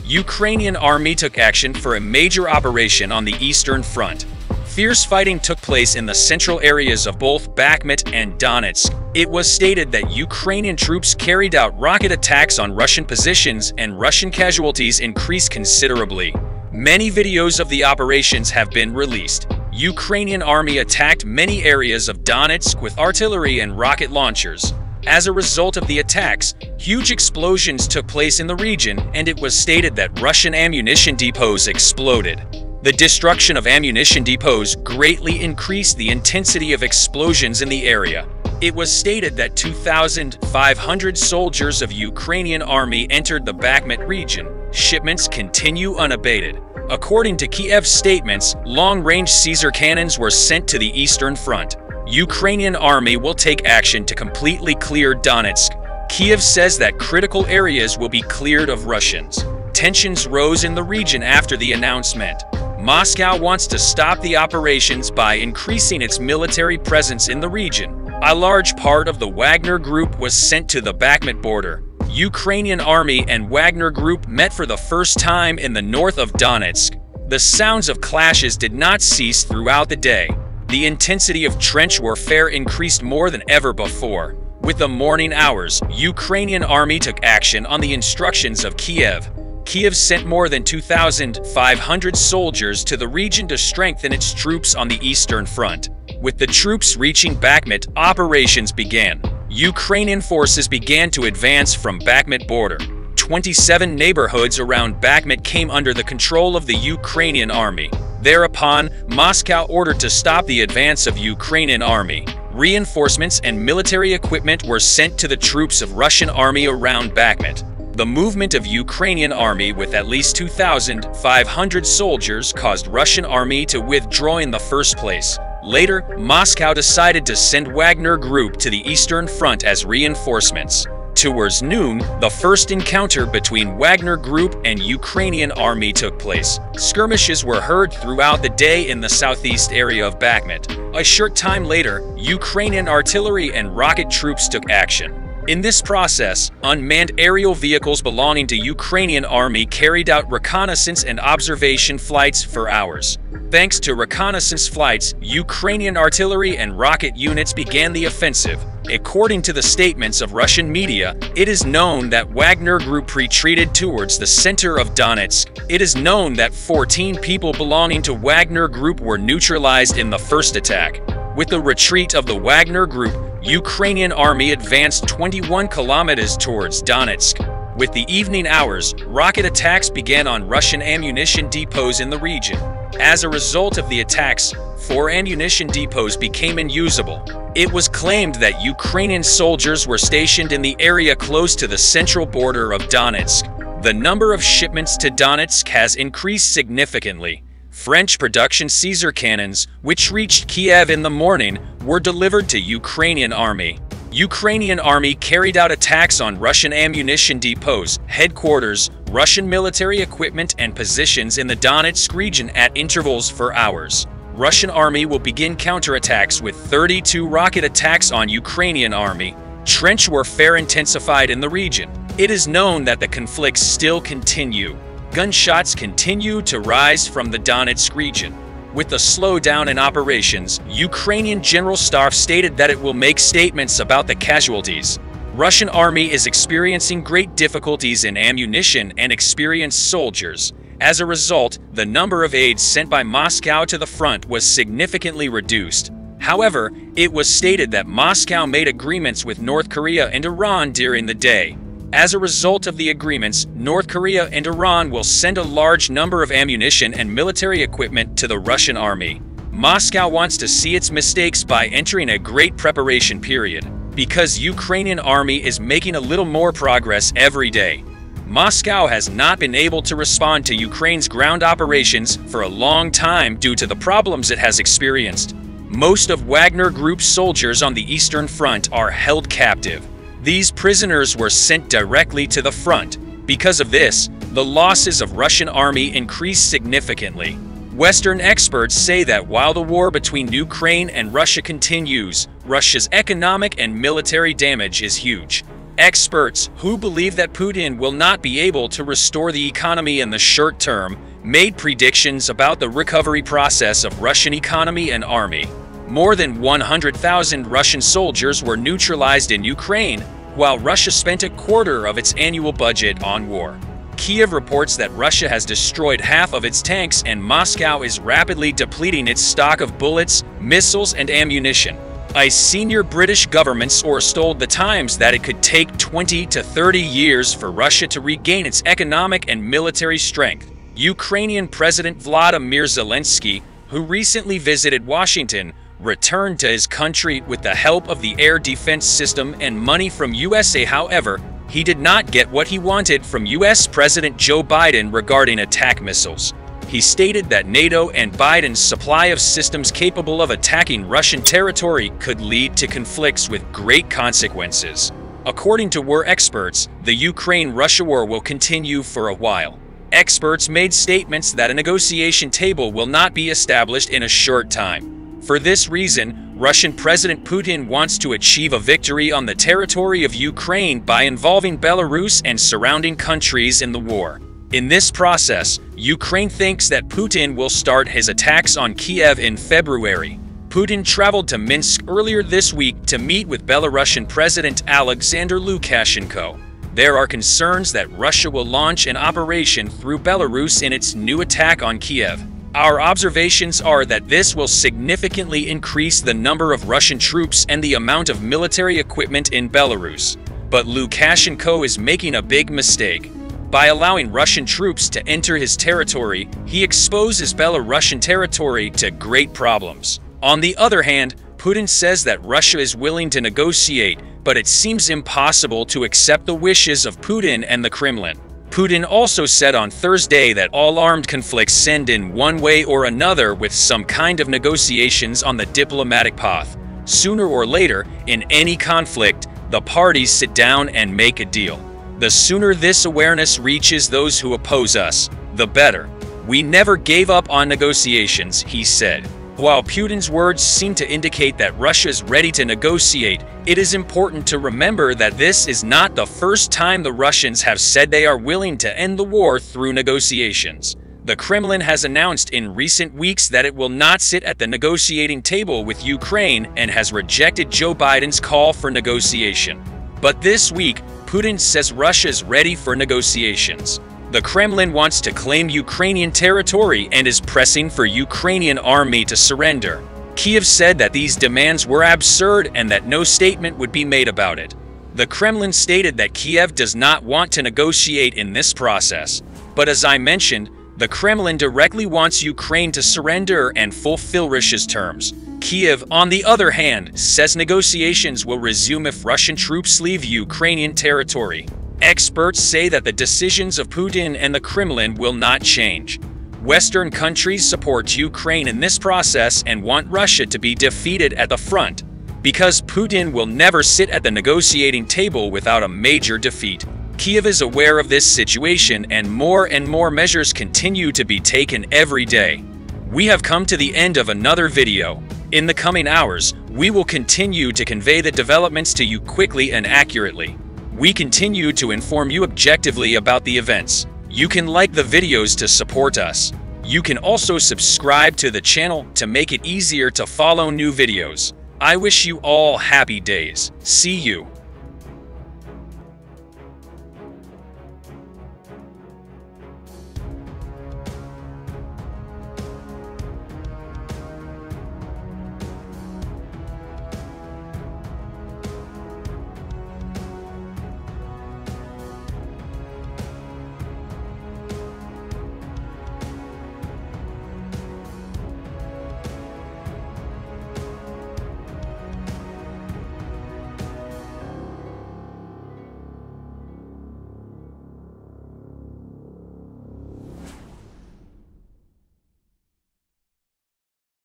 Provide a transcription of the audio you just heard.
Ukrainian army took action for a major operation on the Eastern Front. Fierce fighting took place in the central areas of both Bakhmut and Donetsk. It was stated that Ukrainian troops carried out rocket attacks on Russian positions and Russian casualties increased considerably. Many videos of the operations have been released. Ukrainian army attacked many areas of Donetsk with artillery and rocket launchers. As a result of the attacks, huge explosions took place in the region, and it was stated that Russian ammunition depots exploded. The destruction of ammunition depots greatly increased the intensity of explosions in the area. It was stated that 2,500 soldiers of Ukrainian army entered the Bakhmut region. Shipments continue unabated. According to Kiev's statements, long-range Caesar cannons were sent to the Eastern Front. Ukrainian army will take action to completely clear Donetsk. Kiev says that critical areas will be cleared of Russians. Tensions rose in the region after the announcement. Moscow wants to stop the operations by increasing its military presence in the region. A large part of the Wagner Group was sent to the Bakhmut border. Ukrainian army and Wagner Group met for the first time in the north of Donetsk. The sounds of clashes did not cease throughout the day. The intensity of trench warfare increased more than ever before. With the morning hours, Ukrainian army took action on the instructions of Kiev. Kiev sent more than 2,500 soldiers to the region to strengthen its troops on the Eastern Front. With the troops reaching Bakhmut, operations began. Ukrainian forces began to advance from Bakhmut border. 27 neighborhoods around Bakhmut came under the control of the Ukrainian army. Thereupon, Moscow ordered to stop the advance of Ukrainian army. Reinforcements and military equipment were sent to the troops of Russian army around Bakhmut. The movement of Ukrainian army with at least 2,500 soldiers caused Russian army to withdraw in the first place. Later, Moscow decided to send Wagner Group to the Eastern Front as reinforcements. Towards noon, the first encounter between Wagner Group and Ukrainian army took place. Skirmishes were heard throughout the day in the southeast area of Bakhmut. A short time later, Ukrainian artillery and rocket troops took action. In this process, unmanned aerial vehicles belonging to Ukrainian army carried out reconnaissance and observation flights for hours. Thanks to reconnaissance flights, Ukrainian artillery and rocket units began the offensive. According to the statements of Russian media, it is known that Wagner Group retreated towards the center of Donetsk. It is known that 14 people belonging to Wagner Group were neutralized in the first attack. With the retreat of the Wagner Group, Ukrainian army advanced 21 kilometers towards Donetsk. With the evening hours, rocket attacks began on Russian ammunition depots in the region. As a result of the attacks, 4 ammunition depots became unusable. It was claimed that Ukrainian soldiers were stationed in the area close to the central border of Donetsk. The number of shipments to Donetsk has increased significantly. French production Caesar cannons, which reached Kiev in the morning, were delivered to Ukrainian army. Ukrainian army carried out attacks on Russian ammunition depots, headquarters, Russian military equipment and positions in the Donetsk region at intervals for hours. Russian army will begin counterattacks with 32 rocket attacks on Ukrainian army. Trench warfare intensified in the region. It is known that the conflicts still continue. Gunshots continue to rise from the Donetsk region. With the slowdown in operations, Ukrainian General Staff stated that it will make statements about the casualties. Russian army is experiencing great difficulties in ammunition and experienced soldiers. As a result, the number of aids sent by Moscow to the front was significantly reduced. However, it was stated that Moscow made agreements with North Korea and Iran during the day. As a result of the agreements, North Korea and Iran will send a large number of ammunition and military equipment to the Russian army. Moscow wants to see its mistakes by entering a great preparation period, because Ukrainian army is making a little more progress every day. Moscow has not been able to respond to Ukraine's ground operations for a long time due to the problems it has experienced. Most of Wagner Group's soldiers on the Eastern Front are held captive. These prisoners were sent directly to the front. Because of this, the losses of Russian army increased significantly. Western experts say that while the war between Ukraine and Russia continues, Russia's economic and military damage is huge. Experts, who believe that Putin will not be able to restore the economy in the short term, made predictions about the recovery process of Russian economy and army. More than 100,000 Russian soldiers were neutralized in Ukraine, while Russia spent a quarter of its annual budget on war. Kiev reports that Russia has destroyed half of its tanks and Moscow is rapidly depleting its stock of bullets, missiles, and ammunition. A senior British government source told The Times that it could take 20 to 30 years for Russia to regain its economic and military strength. Ukrainian President Volodymyr Zelensky, who recently visited Washington, returned to his country with the help of the air defense system and money from USA. However, he did not get what he wanted from US President Joe Biden regarding attack missiles. He stated that NATO and Biden's supply of systems capable of attacking Russian territory could lead to conflicts with great consequences. According to war experts, the Ukraine-Russia war will continue for a while. Experts made statements that a negotiation table will not be established in a short time. For this reason, Russian President Putin wants to achieve a victory on the territory of Ukraine by involving Belarus and surrounding countries in the war. In this process, Ukraine thinks that Putin will start his attacks on Kiev in February. Putin traveled to Minsk earlier this week to meet with Belarusian President Alexander Lukashenko. There are concerns that Russia will launch an operation through Belarus in its new attack on Kiev. Our observations are that this will significantly increase the number of Russian troops and the amount of military equipment in Belarus. But Lukashenko is making a big mistake. By allowing Russian troops to enter his territory, he exposes Belarusian territory to great problems. On the other hand, Putin says that Russia is willing to negotiate, but it seems impossible to accept the wishes of Putin and the Kremlin. Putin also said on Thursday that all armed conflicts end in one way or another with some kind of negotiations on the diplomatic path. Sooner or later, in any conflict, the parties sit down and make a deal. The sooner this awareness reaches those who oppose us, the better. We never gave up on negotiations, he said. While Putin's words seem to indicate that Russia is ready to negotiate, it is important to remember that this is not the first time the Russians have said they are willing to end the war through negotiations. The Kremlin has announced in recent weeks that it will not sit at the negotiating table with Ukraine and has rejected Joe Biden's call for negotiation. But this week, Putin says Russia is ready for negotiations. The Kremlin wants to claim Ukrainian territory and is pressing for Ukrainian army to surrender. Kiev said that these demands were absurd and that no statement would be made about it. The Kremlin stated that Kiev does not want to negotiate in this process. But as I mentioned, the Kremlin directly wants Ukraine to surrender and fulfill Russia's terms. Kiev, on the other hand, says negotiations will resume if Russian troops leave Ukrainian territory. Experts say that the decisions of Putin and the Kremlin will not change. Western countries support Ukraine in this process and want Russia to be defeated at the front, because Putin will never sit at the negotiating table without a major defeat. Kiev is aware of this situation and more measures continue to be taken every day. We have come to the end of another video. In the coming hours, we will continue to convey the developments to you quickly and accurately. We continue to inform you objectively about the events. You can like the videos to support us. You can also subscribe to the channel to make it easier to follow new videos. I wish you all happy days. See you.